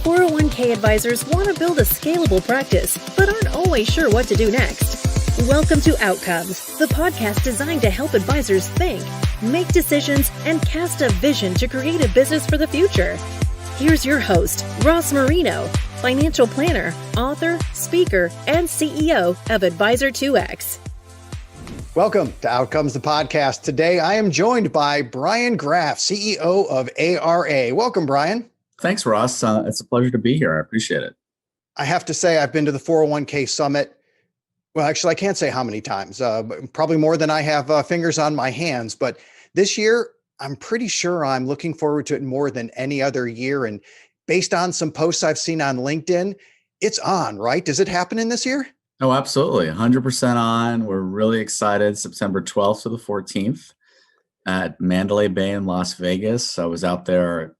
401k advisors want to build a scalable practice, but aren't always sure what to do next. Welcome to Outcomes, the podcast designed to help advisors think, make decisions, and cast a vision to create a business for the future. Here's your host, Ross Marino, financial planner, author, speaker, and CEO of Advisor2X. Welcome to Outcomes, the podcast. Today, I am joined by Brian Graff, CEO of ARA. Welcome, Brian. Thanks, Ross. It's a pleasure to be here. I appreciate it. I have to say, I've been to the 401k Summit. Well, actually, I can't say how many times, probably more than I have fingers on my hands. But this year, I'm pretty sure I'm looking forward to it more than any other year. And based on some posts I've seen on LinkedIn, it's on, right? Does it happen in this year? Oh, absolutely. 100% on. We're really excited. September 12th to the 14th at Mandalay Bay in Las Vegas. I was out there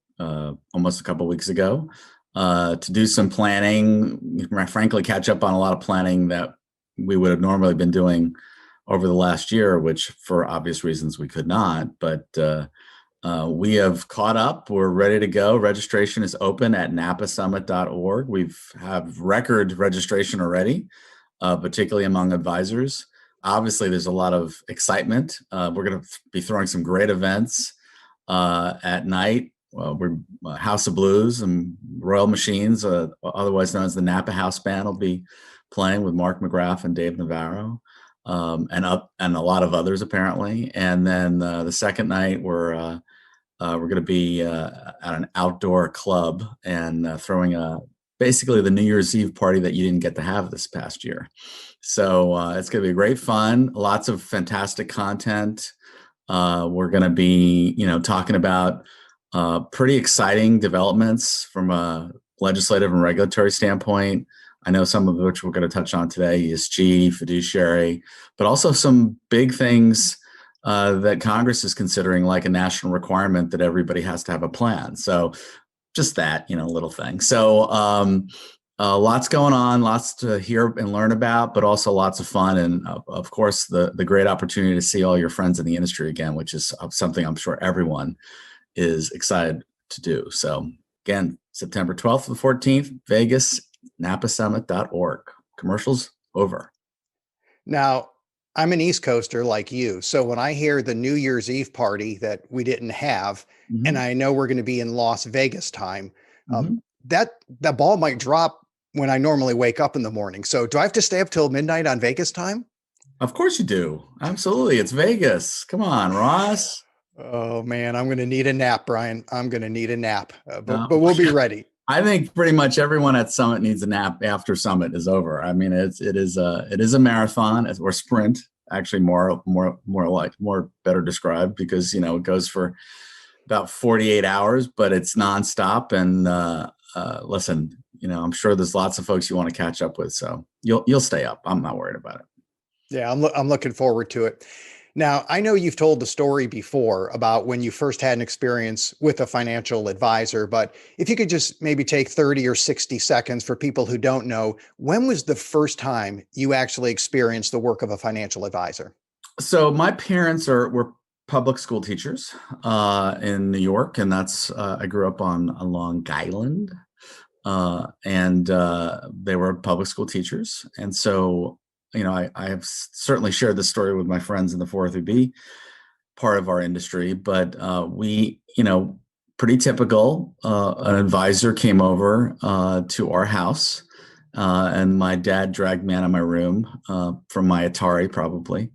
almost a couple of weeks ago to do some planning, frankly, catch up on a lot of planning that we would have normally been doing over the last year, which for obvious reasons we could not. But we have caught up. We're ready to go. Registration is open at napasummit.org. We've have record registration already. Particularly among advisors. Obviously, there's a lot of excitement. We're going to be throwing some great events at night. We're House of Blues and Royal Machines, otherwise known as the Napa House Band, will be playing with Mark McGrath and Dave Navarro, and a lot of others apparently. And then the second night, we're going to be at an outdoor club and throwing basically the New Year's Eve party that you didn't get to have this past year. So it's going to be great fun, lots of fantastic content. We're going to be, talking about pretty exciting developments from a legislative and regulatory standpoint. I know some of which we're going to touch on today, ESG, fiduciary, but also some big things that Congress is considering, like a national requirement that everybody has to have a plan. So just that, little thing. So lots going on, lots to hear and learn about, but also lots of fun. And of course, the great opportunity to see all your friends in the industry again, which is something I'm sure everyone is excited to do. So again, September 12th to the 14th, Vegas, napasummit.org. Commercials over. Now, I'm an East Coaster like you. So when I hear the New Year's Eve party that we didn't have, and I know we're going to be in Las Vegas time, that ball might drop when I normally wake up in the morning. So do I have to stay up till midnight on Vegas time? Of course you do. Absolutely. It's Vegas. Come on, Ross. Oh, man, I'm going to need a nap, Brian. I'm going to need a nap, but we'll be ready. I think pretty much everyone at Summit needs a nap after Summit is over. I mean, it is a marathon or sprint, actually more better described, because it goes for about 48 hours, but it's nonstop. And listen, I'm sure there's lots of folks you want to catch up with, so you'll stay up. I'm not worried about it. Yeah, I'm looking forward to it. Now, I know you've told the story before about when you first had an experience with a financial advisor, but if you could just maybe take 30 or 60 seconds for people who don't know, when was the first time you actually experienced the work of a financial advisor? So my parents were public school teachers in New York, and I grew up on Long Island, and they were public school teachers. And so I have certainly shared this story with my friends in the 403B part of our industry, but we, pretty typical, an advisor came over to our house, and my dad dragged me out of my room from my Atari, probably,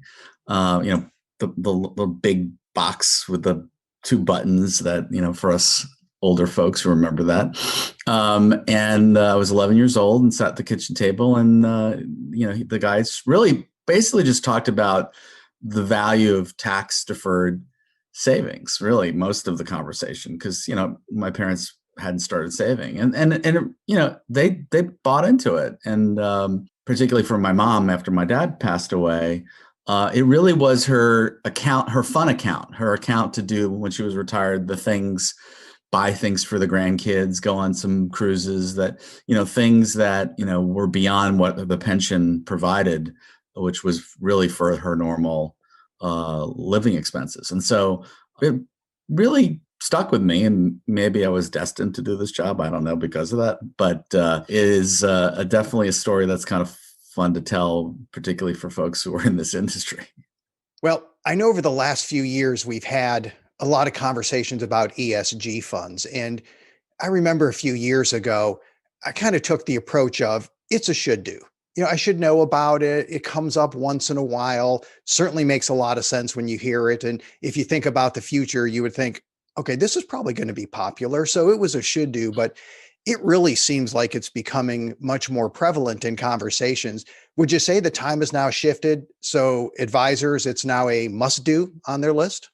the big box with the two buttons that, for us older folks who remember that. And I was 11 years old and sat at the kitchen table, and, the guys really basically just talked about the value of tax deferred savings, really most of the conversation, because, my parents hadn't started saving, and they bought into it. And particularly for my mom, after my dad passed away, it really was her account, her fun account, her account to do when she was retired, buy things for the grandkids, go on some cruises, that, things that, were beyond what the pension provided, which was really for her normal living expenses. And so it really stuck with me, and maybe I was destined to do this job. I don't know because of that, but is definitely a story that's kind of fun to tell, particularly for folks who are in this industry. Well, I know over the last few years, we've had a lot of conversations about ESG funds. And I remember a few years ago, I kind of took the approach of it's a should do. I should know about it. It comes up once in a while. Certainly makes a lot of sense when you hear it. And if you think about the future, you would think, okay, this is probably going to be popular. So it was a should do, but it really seems like it's becoming much more prevalent in conversations. Would you say the time has now shifted? So advisors, it's now a must do on their list?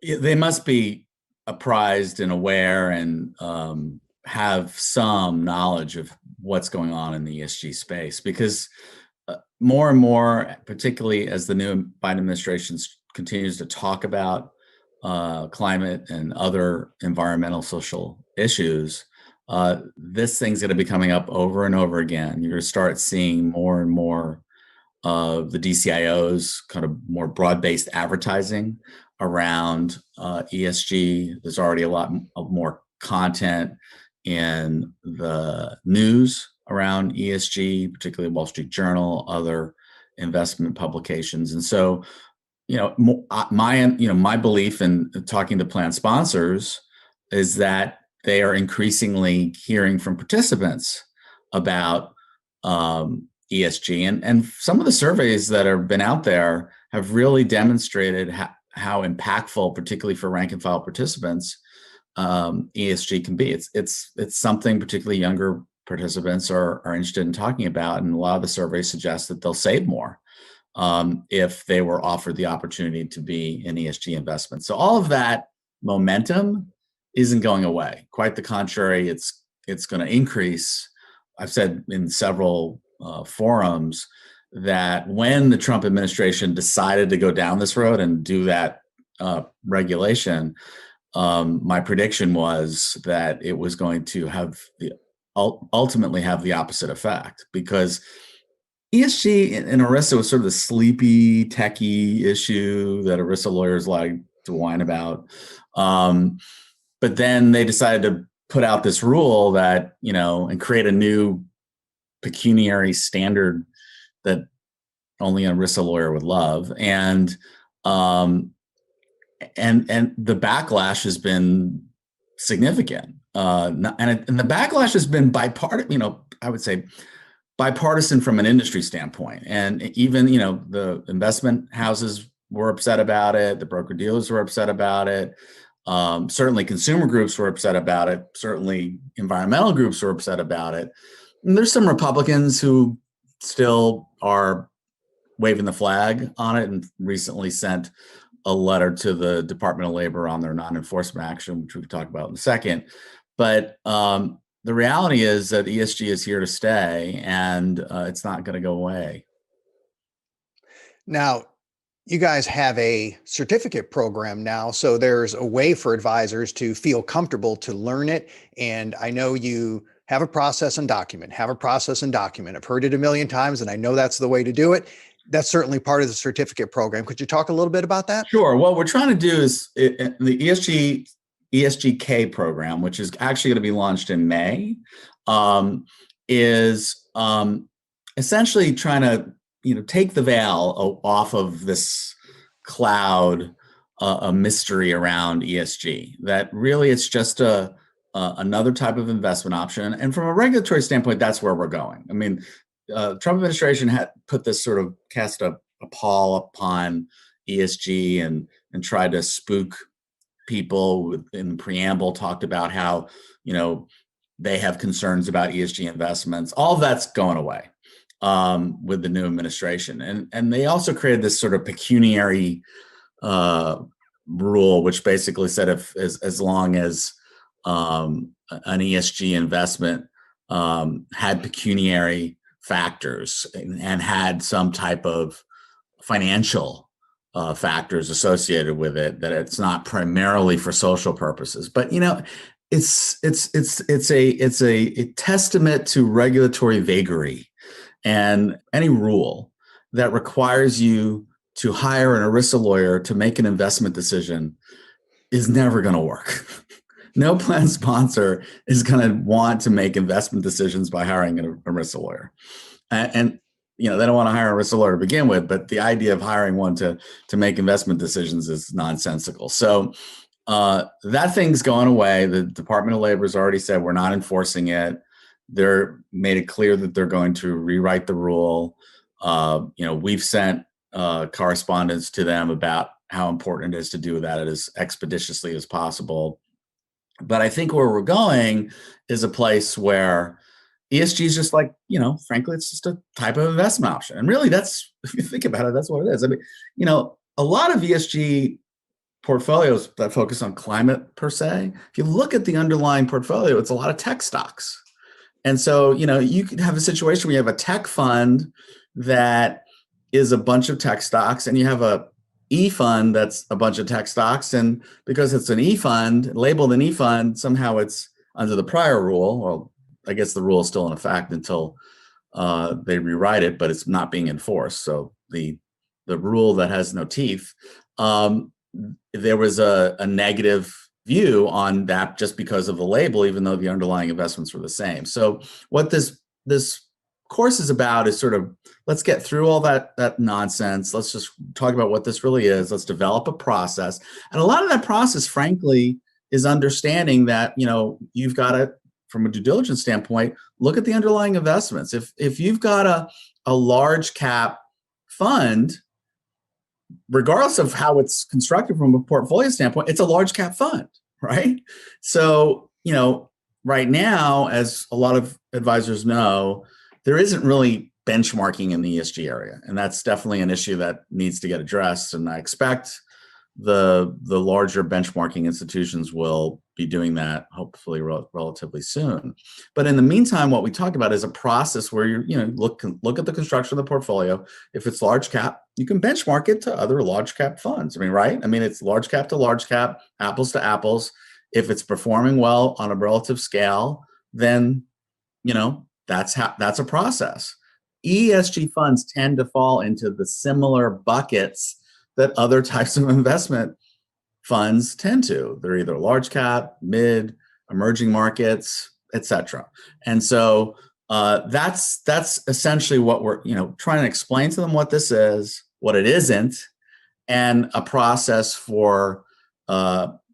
They must be apprised and aware and have some knowledge of what's going on in the ESG space, because more and more, particularly as the new Biden administration continues to talk about climate and other environmental social issues, this thing's going to be coming up over and over again. You're going to start seeing more and more of the DCIOs kind of more broad-based advertising around ESG. There's already a lot of more content in the news around ESG, particularly Wall Street Journal, other investment publications. And so, my belief in talking to plan sponsors is that they are increasingly hearing from participants about ESG, and some of the surveys that have been out there have really demonstrated how impactful, particularly for rank and file participants, ESG can be. It's something particularly younger participants are interested in talking about, and a lot of the surveys suggest that they'll save more if they were offered the opportunity to be in ESG investments. So all of that momentum isn't going away. Quite the contrary, it's going to increase. I've said in several forums that when the Trump administration decided to go down this road and do that regulation, my prediction was that it was going to ultimately have the opposite effect, because ESG and ERISA was sort of the sleepy, techie issue that ERISA lawyers like to whine about. But then they decided to put out this rule that, and create a new pecuniary standard that only an ERISA lawyer would love. And the backlash has been significant. And the backlash has been I would say bipartisan from an industry standpoint. And even, the investment houses were upset about it. The broker-dealers were upset about it. Certainly consumer groups were upset about it. Certainly environmental groups were upset about it. And there's some Republicans who still are waving the flag on it and recently sent a letter to the Department of Labor on their non-enforcement action, which we'll talk about in a second. But the reality is that ESG is here to stay, and it's not going to go away. Now, you guys have a certificate program now, so there's a way for advisors to feel comfortable to learn it. And I know you have a process and document, I've heard it a million times, and I know that's the way to do it. That's certainly part of the certificate program. Could you talk a little bit about that? Sure. What we're trying to do is the ESGK program, which is actually going to be launched in May, is essentially trying to take the veil off of this cloud, a mystery around ESG. That really it's just another type of investment option. And from a regulatory standpoint, that's where we're going. I mean, Trump administration had put this sort of cast a pall upon ESG and tried to spook people in the preamble, talked about how, they have concerns about ESG investments. All of that's going away with the new administration. And they also created this sort of pecuniary rule, which basically said as long as an ESG investment had pecuniary factors and had some type of financial factors associated with it, that it's not primarily for social purposes. But it's a testament to regulatory vagary, and any rule that requires you to hire an ERISA lawyer to make an investment decision is never going to work. No plan sponsor is going to want to make investment decisions by hiring an ERISA lawyer. And they don't want to hire a ERISA lawyer to begin with, but the idea of hiring one to make investment decisions is nonsensical. So that thing's going away. The Department of Labor has already said we're not enforcing it. They're made it clear that they're going to rewrite the rule. We've sent correspondence to them about how important it is to do that as expeditiously as possible. But I think where we're going is a place where ESG is just like, frankly, it's just a type of investment option. And really, that's, if you think about it, that's what it is. I mean, a lot of ESG portfolios that focus on climate per se, if you look at the underlying portfolio, it's a lot of tech stocks. And so, you could have a situation where you have a tech fund that is a bunch of tech stocks, and you have a E-fund that's a bunch of tech stocks. And because it's an E-fund, labeled an E-fund, somehow it's under the prior rule. Well, I guess the rule is still in effect until they rewrite it, but it's not being enforced. So the rule that has no teeth, there was a negative view on that just because of the label, even though the underlying investments were the same. So what this course is about is sort of, let's get through all that nonsense. Let's just talk about what this really is. Let's develop a process. And a lot of that process, frankly, is understanding that, you've got to, from a due diligence standpoint, look at the underlying investments. If you've got a large cap fund, regardless of how it's constructed from a portfolio standpoint, it's a large cap fund, right? So, right now, as a lot of advisors know, there isn't really benchmarking in the ESG area. And that's definitely an issue that needs to get addressed. And I expect the larger benchmarking institutions will be doing that hopefully relatively soon. But in the meantime, what we talk about is a process where you look at the construction of the portfolio. If it's large cap, you can benchmark it to other large cap funds. right? It's large cap to large cap, apples to apples. If it's performing well on a relative scale, then that's a process. ESG funds tend to fall into the similar buckets that other types of investment funds tend to. They're either large cap, mid, emerging markets, etc. And so that's essentially what we're trying to explain to them what this is, what it isn't, and a process for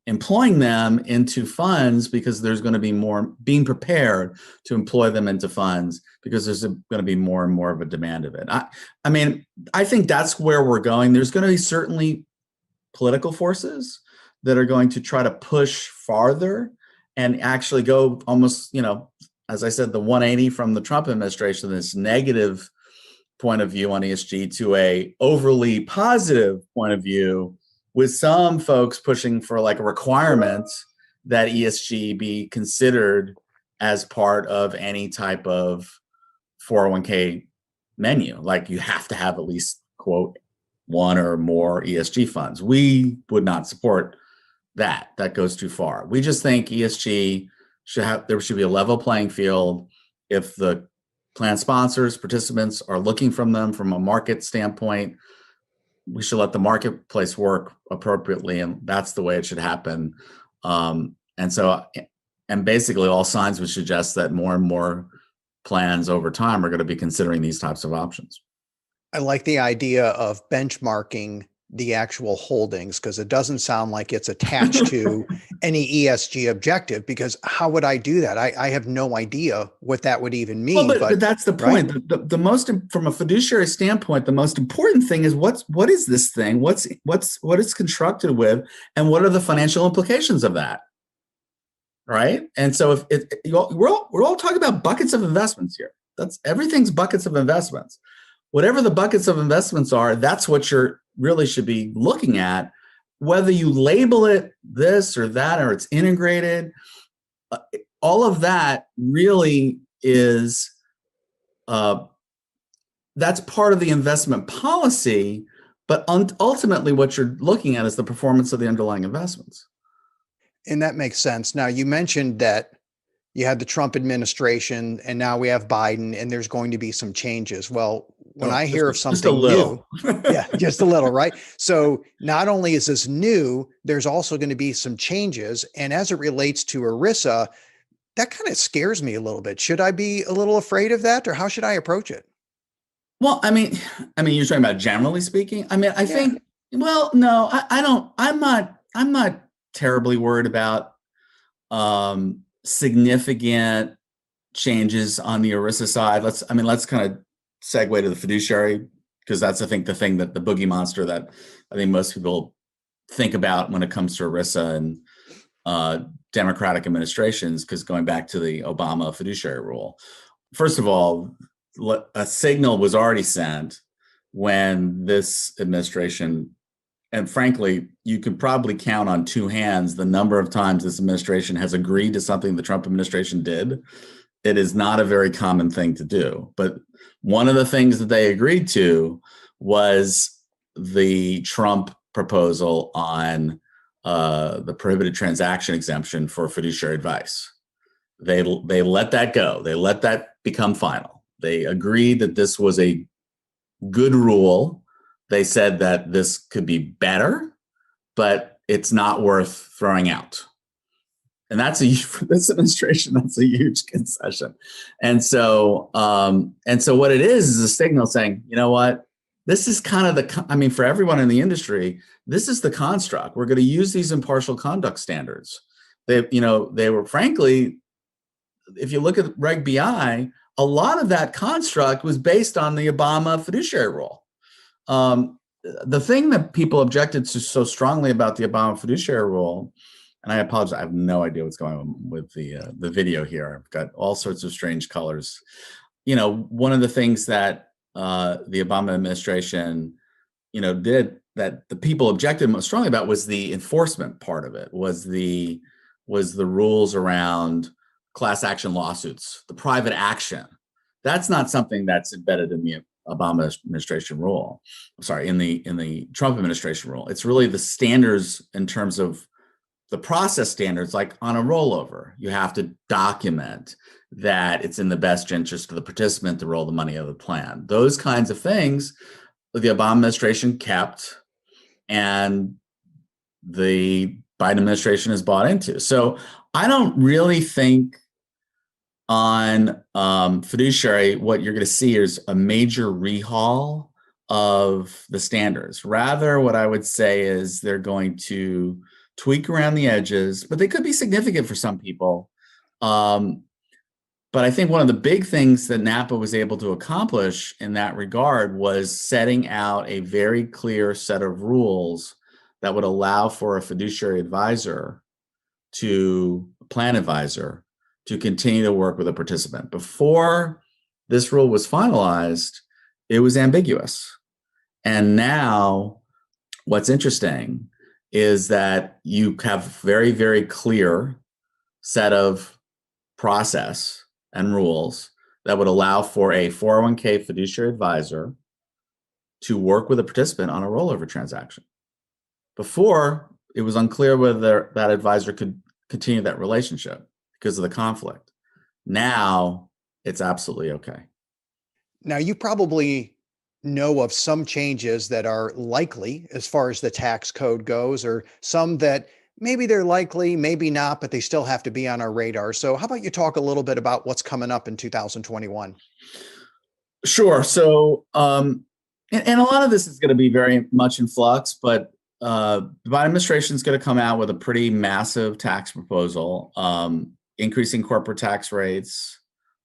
employing them into funds, because there's going to be more being prepared to employ them into funds because there's going to be more and more of a demand of it. I think that's where we're going. There's going to be certainly political forces that are going to try to push farther and actually go almost, as I said, the 180 from the Trump administration, this negative point of view on ESG to a overly positive point of view, with some folks pushing for like a requirement that ESG be considered as part of any type of 401k menu. Like you have to have at least, quote, one or more ESG funds. We would not support that. That goes too far. We just think ESG there should be a level playing field. If the plan sponsors, participants are looking from them from a market standpoint, we should let the marketplace work appropriately, and that's the way it should happen. And basically all signs would suggest that more and more plans over time are going to be considering these types of options. I like the idea of benchmarking the actual holdings, because it doesn't sound like it's attached to any ESG objective, because how would I do that? I have no idea what that would even mean. Well, but that's the point. Right? The most, from a fiduciary standpoint, the most important thing is what is this thing? What it's constructed with, and what are the financial implications of that? Right. And so we're all talking about buckets of investments here. Everything's buckets of investments. Whatever the buckets of investments are, that's what you're really should be looking at. Whether you label it this or that, or it's integrated, all of that really is, that's part of the investment policy, but ultimately what you're looking at is the performance of the underlying investments. And that makes sense. Now, you mentioned that you had the Trump administration and now we have Biden, and there's going to be some changes. Well, when I hear of just a something little. new, yeah, just a little, right? So not only is this new, there's also going to be some changes. And as it relates to ERISA, that kind of scares me a little bit. Should I be a little afraid of that, or how should I approach it? Well, you're talking about generally speaking. I Yeah. think, well, no, I don't, I'm not terribly worried about significant changes on the ERISA side. Let's kind of segue to the fiduciary, because that's, I think, the thing that the boogie monster that I think most people think about when it comes to ERISA and Democratic administrations, because going back to the Obama fiduciary rule, first of all, a signal was already sent when this administration, and frankly, you could probably count on two hands the number of times this administration has agreed to something the Trump administration did. It is not a very common thing to do. But one of the things that they agreed to was the Trump proposal on the prohibited transaction exemption for fiduciary advice. They let that go. They let that become final. They agreed that this was a good rule. They said that this could be better, but it's not worth throwing out. And for this administration, that's a huge concession. And so what it is a signal saying, you know what, this is kind of for everyone in the industry, this is the construct. We're going to use these impartial conduct standards. They were, frankly, if you look at Reg BI, a lot of that construct was based on the Obama fiduciary rule. The thing that people objected to so strongly about the Obama fiduciary rule, and I apologize, I have no idea what's going on with the video here. I've got all sorts of strange colors. One of the things that the Obama administration, did that the people objected most strongly about was the enforcement part of it, was the rules around class action lawsuits, the private action. That's not something that's embedded in the Obama administration rule. Sorry, in the Trump administration rule. It's really the standards in terms of the process standards, like on a rollover. You have to document that it's in the best interest of the participant to roll the money out of the plan. Those kinds of things the Obama administration kept, and the Biden administration has bought into. So I don't really think on fiduciary, what you're going to see is a major rehaul of the standards. Rather, what I would say is they're going to tweak around the edges, but they could be significant for some people. But I think one of the big things that Napa was able to accomplish in that regard was setting out a very clear set of rules that would allow for a fiduciary advisor plan advisor to continue to work with a participant. Before this rule was finalized, it was ambiguous. And now what's interesting is that you have very, very clear set of process and rules that would allow for a 401k fiduciary advisor to work with a participant on a rollover transaction. Before, it was unclear whether that advisor could continue that relationship because of the conflict. Now, it's absolutely okay. Now, you probably know of some changes that are likely as far as the tax code goes, or some that maybe they're likely, maybe not, but they still have to be on our radar. So how about you talk a little bit about what's coming up in 2021? Sure. So, and a lot of this is going to be very much in flux, but the Biden administration is going to come out with a pretty massive tax proposal, increasing corporate tax rates,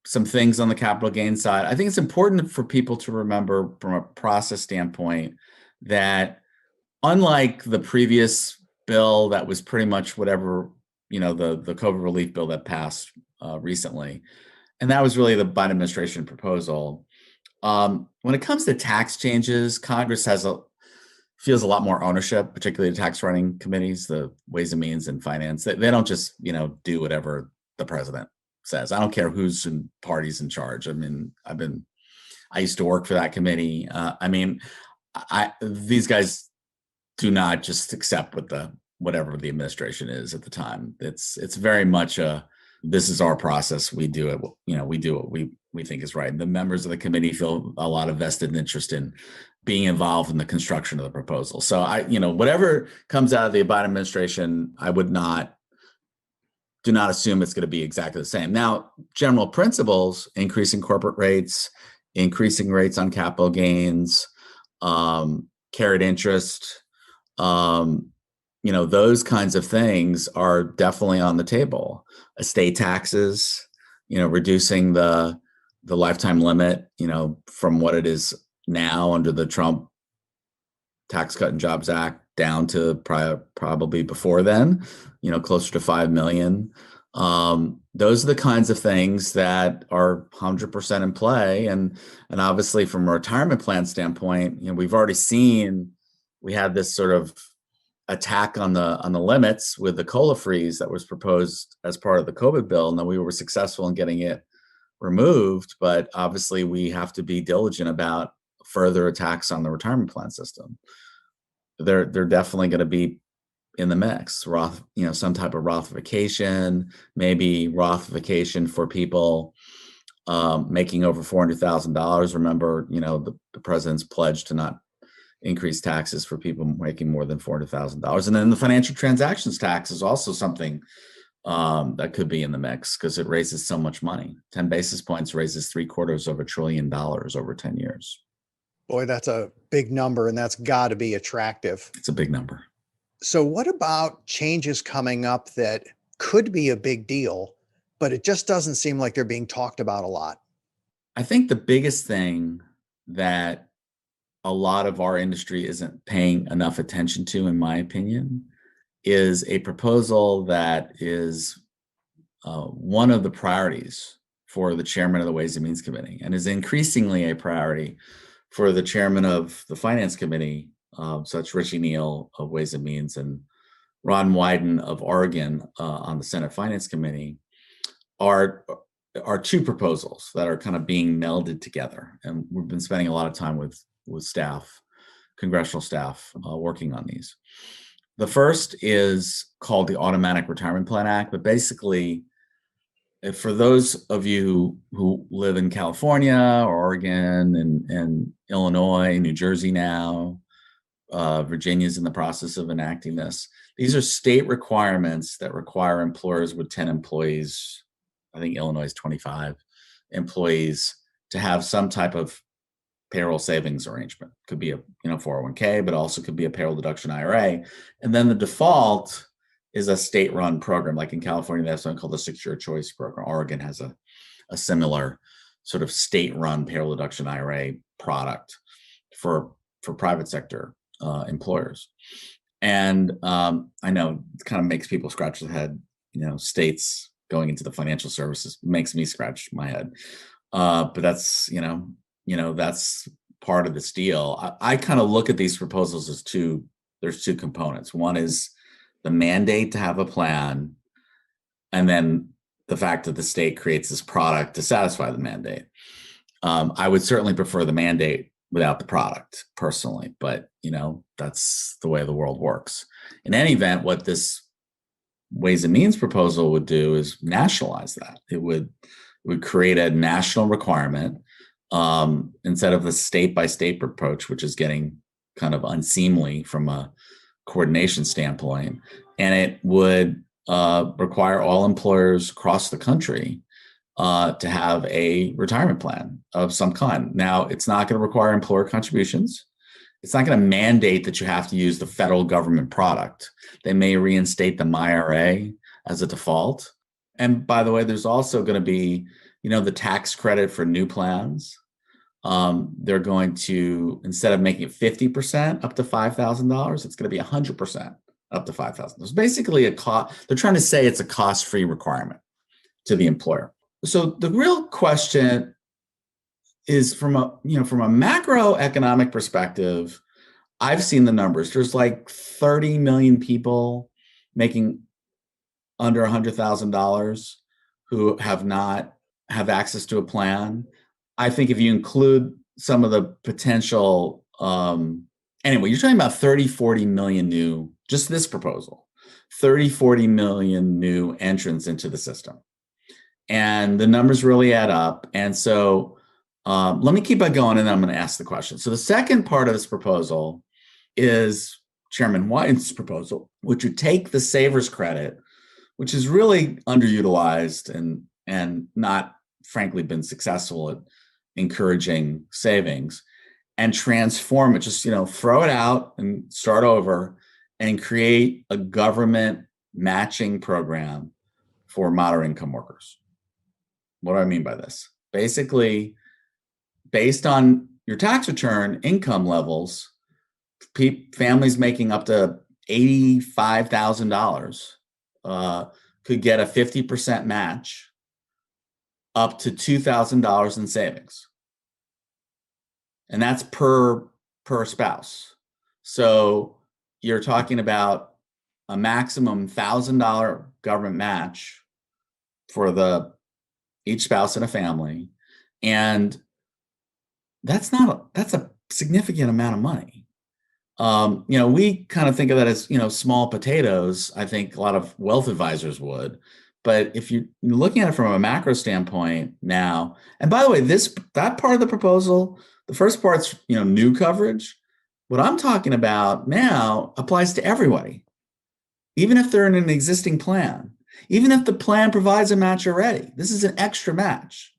some things on the capital gain side. I think it's important for people to remember from a process standpoint that unlike the previous bill that was pretty much whatever, the COVID relief bill that passed recently, and that was really the Biden administration proposal. When it comes to tax changes, Congress feels a lot more ownership, particularly the tax running committees, the Ways and Means and Finance. They don't just, do whatever the president says. I don't care who's in parties in charge. I used to work for that committee. These guys do not just accept whatever the administration is at the time. It's very much this is our process. We do it. We do what we think is right. And the members of the committee feel a lot of vested interest in being involved in the construction of the proposal. So whatever comes out of the Biden administration, I do not assume it's going to be exactly the same. Now, general principles, increasing corporate rates, increasing rates on capital gains, carried interest, those kinds of things are definitely on the table. Estate taxes, reducing the lifetime limit, from what it is now under the Trump Tax Cut and Jobs Act down to probably before then, closer to 5 million. Those are the kinds of things that are 100% in play. And obviously from a retirement plan standpoint, we've already seen, we had this sort of attack on the limits with the COLA freeze that was proposed as part of the COVID bill. And then we were successful in getting it removed, but obviously we have to be diligent about further attacks on the retirement plan system. They're definitely going to be in the mix. Roth, some type of Rothification, maybe Rothification for people making over $400,000. Remember, the president's pledge to not increase taxes for people making more than $400,000. And then the financial transactions tax is also something that could be in the mix because it raises so much money. 10 basis points raises $750 billion over 10 years. Boy, that's a big number, and that's got to be attractive. It's a big number. So what about changes coming up that could be a big deal, but it just doesn't seem like they're being talked about a lot? I think the biggest thing that a lot of our industry isn't paying enough attention to, in my opinion, is a proposal that is one of the priorities for the chairman of the Ways and Means Committee and is increasingly a priority for the chairman of the Finance Committee, such Richie Neal of Ways and Means and Ron Wyden of Oregon on the Senate Finance Committee, are two proposals that are kind of being melded together. And we've been spending a lot of time with staff, congressional staff, working on these. The first is called the Automatic Retirement Plan Act, but basically, for those of you who live in California or Oregon and Illinois, New Jersey now, Virginia's in the process of enacting this. These are state requirements that require employers with 10 employees, I think Illinois is 25 employees, to have some type of payroll savings arrangement. Could be a 401k, but also could be a payroll deduction IRA. And then the default is a state-run program. Like in California, they have something called the Secure Choice Program. Oregon has a similar sort of state-run payroll deduction IRA product for private sector employers. And I know it kind of makes people scratch their head. States going into the financial services makes me scratch my head. But that's that's part of this deal. I kind of look at these proposals as there's two components. One is the mandate to have a plan, and then the fact that the state creates this product to satisfy the mandate. I would certainly prefer the mandate without the product personally, but that's the way the world works. In any event, what this Ways and Means proposal would do is nationalize that. It would create a national requirement instead of the state by state approach, which is getting kind of unseemly from a coordination standpoint. And it would require all employers across the country to have a retirement plan of some kind. Now, it's not going to require employer contributions. It's not going to mandate that you have to use the federal government product. They may reinstate the MyRA as a default. And by the way, there's also going to be, the tax credit for new plans. They're going to, instead of making it 50% up to $5,000, it's going to be 100% up to $5,000. It's basically they're trying to say it's a cost-free requirement to the employer. So the real question is from a macroeconomic perspective, I've seen the numbers. There's like 30 million people making under $100,000 who have access to a plan. I think if you include some of the potential, anyway, you're talking about 40 million new, just this proposal, 40 million new entrants into the system. and the numbers really add up. And so let me keep on going, and then I'm going to ask the question. So the second part of this proposal is Chairman Wyden's proposal, which would take the savers credit, which is really underutilized and not, frankly, been successful at encouraging savings, and transform it, just throw it out and start over and create a government matching program for moderate income workers. What do I mean by this? Basically, based on your tax return income levels, families making up to $85,000 could get a 50% match up to $2,000 in savings. And that's per spouse. So you're talking about a maximum $1,000 government match for each spouse in a family. And that's a significant amount of money. We kind of think of that as, small potatoes. I think a lot of wealth advisors would. But if you're looking at it from a macro standpoint now, and by the way, that part of the proposal, the first part's, new coverage. What I'm talking about now applies to everybody, even if they're in an existing plan, even if the plan provides a match already. This is an extra match.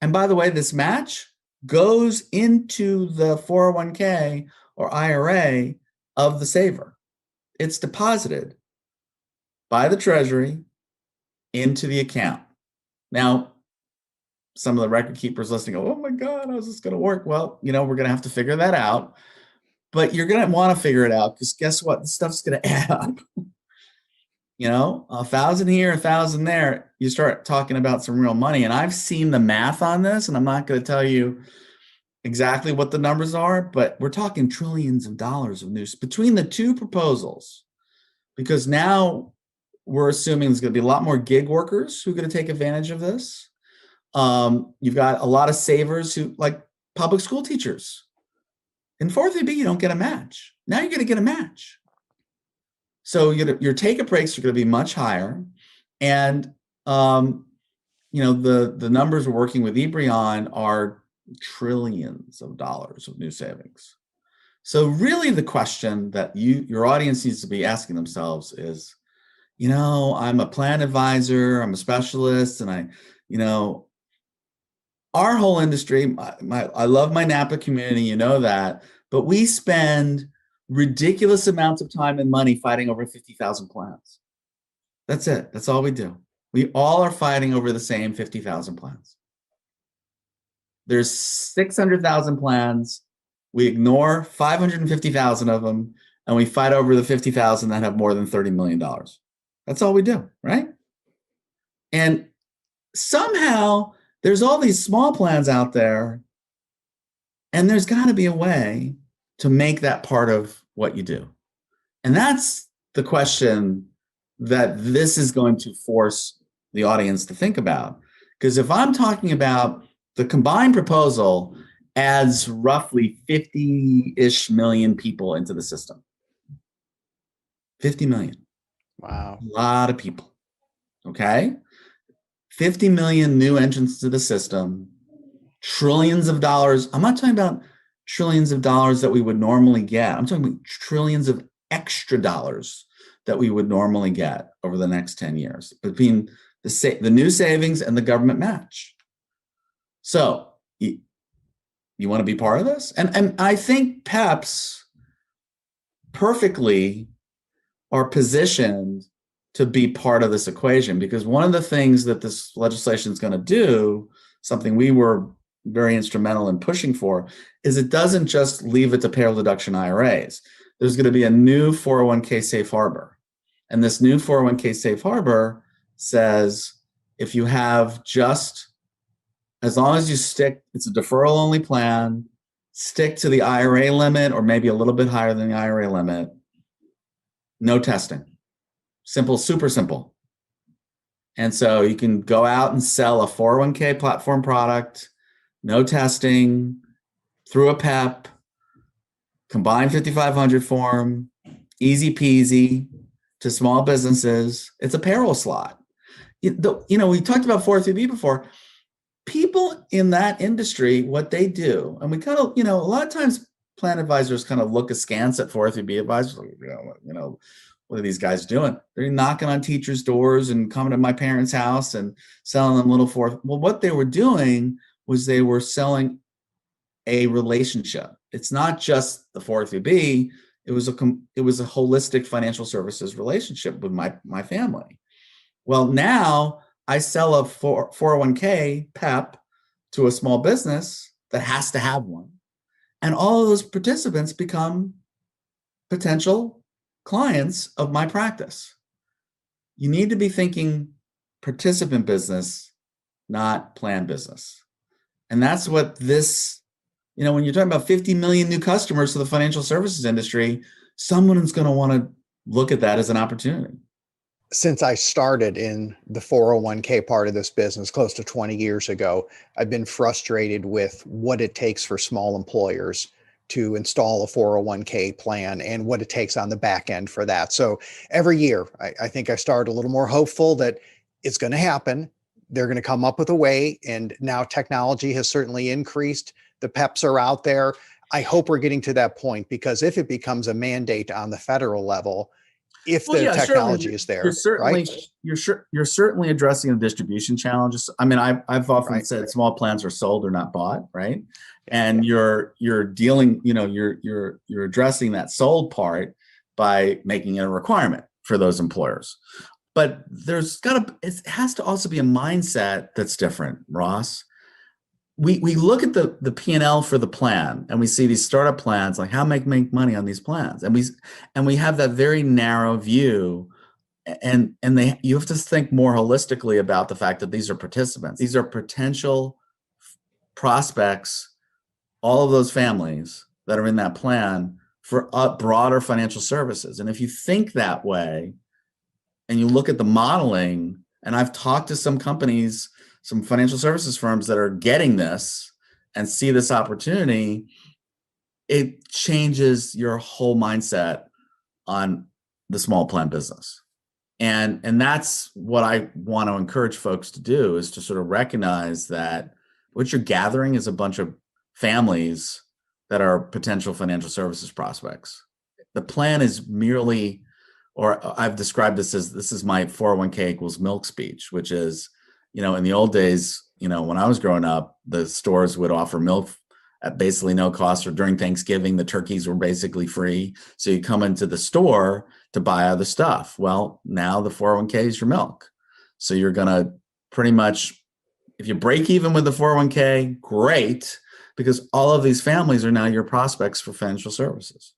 And by the way, this match goes into the 401k or IRA of the saver. It's deposited by the Treasury into the account. Now, some of the record keepers listening go, oh my God, how's this going to work? Well, we're going to have to figure that out. But you're going to want to figure it out, because guess what? The stuff's going to add up. 1,000 here, 1,000 there. You start talking about some real money. And I've seen the math on this, and I'm not going to tell you exactly what the numbers are, but we're talking trillions of dollars of news between the two proposals, because now we're assuming there's going to be a lot more gig workers who are going to take advantage of this. You've got a lot of savers who, like public school teachers. In 403B, you don't get a match. Now you're going to get a match. So your take-up rates are going to be much higher. And, the numbers we're working with EBRI on are trillions of dollars of new savings. So really the question that your audience needs to be asking themselves is, I'm a plan advisor, I'm a specialist, and our whole industry, I love my Napa community, that, but we spend ridiculous amounts of time and money fighting over 50,000 plans. That's it. That's all we do. We all are fighting over the same 50,000 plans. There's 600,000 plans. We ignore 550,000 of them, and we fight over the 50,000 that have more than $30 million. That's all we do, right? And somehow there's all these small plans out there, and there's got to be a way to make that part of what you do. And that's the question that this is going to force the audience to think about. Because if I'm talking about the combined proposal adds roughly 50-ish million people into the system. 50 million. Wow. A lot of people. Okay? 50 million new entrants to the system, trillions of dollars. I'm not talking about trillions of dollars that we would normally get. I'm talking about trillions of extra dollars that we would normally get over the next 10 years between the new savings and the government match. So you want to be part of this? And I think PEPs perfectly are positioned to be part of this equation, because one of the things that this legislation is going to do, something we were very instrumental in pushing for, is it doesn't just leave it to payroll deduction IRAs. There's going to be a new 401k safe harbor. And this new 401k safe harbor says if you have as long as you stick, it's a deferral only plan, stick to the IRA limit or maybe a little bit higher than the IRA limit, no testing. Simple, super simple. And so you can go out and sell a 401k platform product, no testing, through a PEP, combined 5500 form, easy peasy to small businesses. It's a payroll slot. We talked about 403B before. People in that industry, what they do, and we kind of, a lot of times plan advisors kind of look askance at 403B advisors, like, what are these guys doing? They're knocking on teachers' doors and coming to my parents' house and selling them little Well, what they were doing was they were selling a relationship. It's not just the 403B. It was a holistic financial services relationship with my family. Well, now I sell a 401k PEP to a small business that has to have one. And all of those participants become potential clients of my practice. You need to be thinking participant business, not plan business. And that's what this, when you're talking about 50 million new customers to the financial services industry, someone's going to want to look at that as an opportunity. Since I started in the 401k part of this business close to 20 years ago, I've been frustrated with what it takes for small employers to install a 401k plan and what it takes on the back end for that. So every year, I think I start a little more hopeful that it's going to happen. They're going to come up with a way. And now technology has certainly increased. The PEPs are out there. I hope we're getting to that point, because if it becomes a mandate on the federal level, if the technology is there, you're certainly addressing the distribution challenges. I mean, I've often said small plans are sold or not bought, right? And you're dealing, you're addressing that sold part by making it a requirement for those employers. But it has to also be a mindset that's different, Ross. We look at the P&L for the plan, and we see these startup plans, like how make money on these plans, and we have that very narrow view, and you have to think more holistically about the fact that these are participants, these are potential prospects, all of those families that are in that plan for broader financial services. And if you think that way, and you look at the modeling, and I've talked to some companies, some financial services firms that are getting this and see this opportunity, it changes your whole mindset on the small plan business. And that's what I want to encourage folks to do, is to sort of recognize that what you're gathering is a bunch of families that are potential financial services prospects. The plan is merely, or I've described this is my 401k equals milk speech, which is, in the old days, when I was growing up, the stores would offer milk at basically no cost, or during Thanksgiving, the turkeys were basically free. So you come into the store to buy other stuff. Well, now the 401k is your milk. So you're going to pretty much, if you break even with the 401k, great, because all of these families are now your prospects for financial services.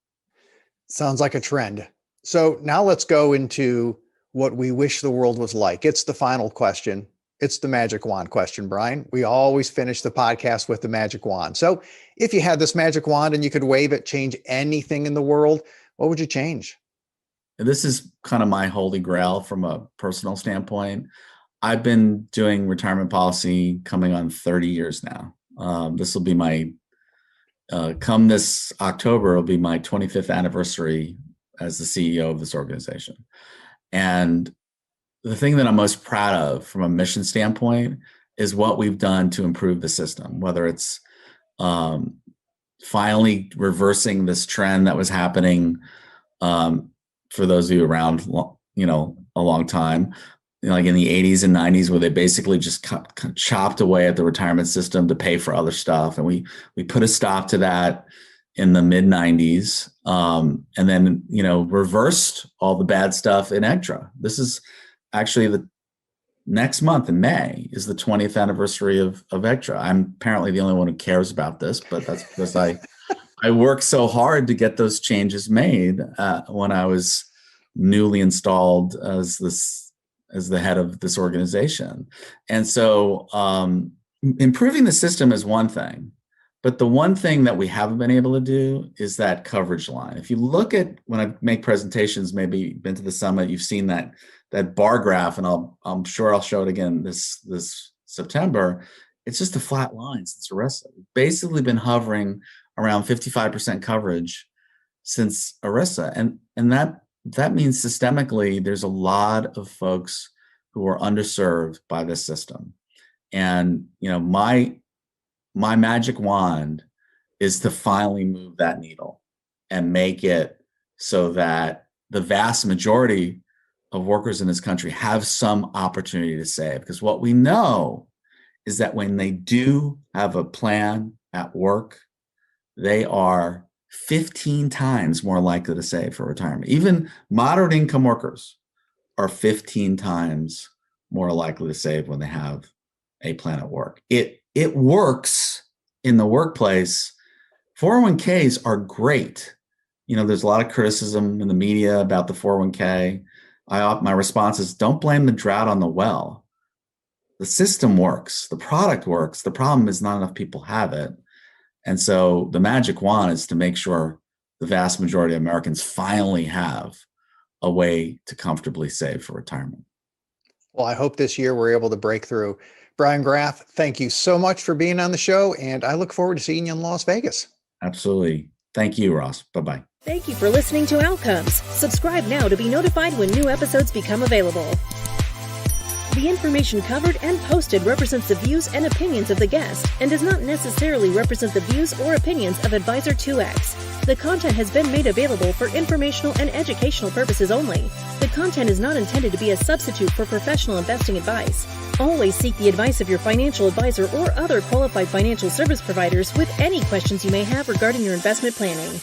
Sounds like a trend. So now let's go into what we wish the world was like. It's the final question. It's the magic wand question, Brian. We always finish the podcast with the magic wand. So if you had this magic wand and you could wave it, change anything in the world, what would you change? And this is kind of my holy grail from a personal standpoint. I've been doing retirement policy coming on 30 years now. This will be come this October, it'll be my 25th anniversary as the CEO of this organization. And the thing that I'm most proud of from a mission standpoint is what we've done to improve the system, whether it's finally reversing this trend that was happening for those of you around, a long time, like in the 80s and 90s, where they basically just chopped away at the retirement system to pay for other stuff. And we put a stop to that in the mid 90s, and then, reversed all the bad stuff in EGTRA. This is actually the next month in May is the 20th anniversary of EGTRA. I'm apparently the only one who cares about this, but that's because I worked so hard to get those changes made when I was newly installed as the head of this organization. And so improving the system is one thing, but the one thing that we haven't been able to do is that coverage line. If you look at, when I make presentations, maybe been to the summit, you've seen that bar graph, and I'm sure I'll show it again this September. It's just a flat line since ERISA. We've basically been hovering around 55% coverage since ERISA. And that means systemically, there's a lot of folks who are underserved by this system. And, my magic wand is to finally move that needle and make it so that the vast majority of workers in this country have some opportunity to save. Because what we know is that when they do have a plan at work, they are 15 times more likely to save for retirement. Even moderate income workers are 15 times more likely to save when they have a plan at work. It works in the workplace. 401ks are great. There's a lot of criticism in the media about the 401k. My response is, don't blame the drought on the well. The system works, the product works. The problem is not enough people have it. And so the magic wand is to make sure the vast majority of Americans finally have a way to comfortably save for retirement. Well, I hope this year we're able to break through. Brian Graff, thank you so much for being on the show, and I look forward to seeing you in Las Vegas. Absolutely. Thank you, Ross. Bye-bye. Thank you for listening to Outcomes. Subscribe now to be notified when new episodes become available. The information covered and posted represents the views and opinions of the guest and does not necessarily represent the views or opinions of Advisor 2X. The content has been made available for informational and educational purposes only. The content is not intended to be a substitute for professional investing advice. Always seek the advice of your financial advisor or other qualified financial service providers with any questions you may have regarding your investment planning.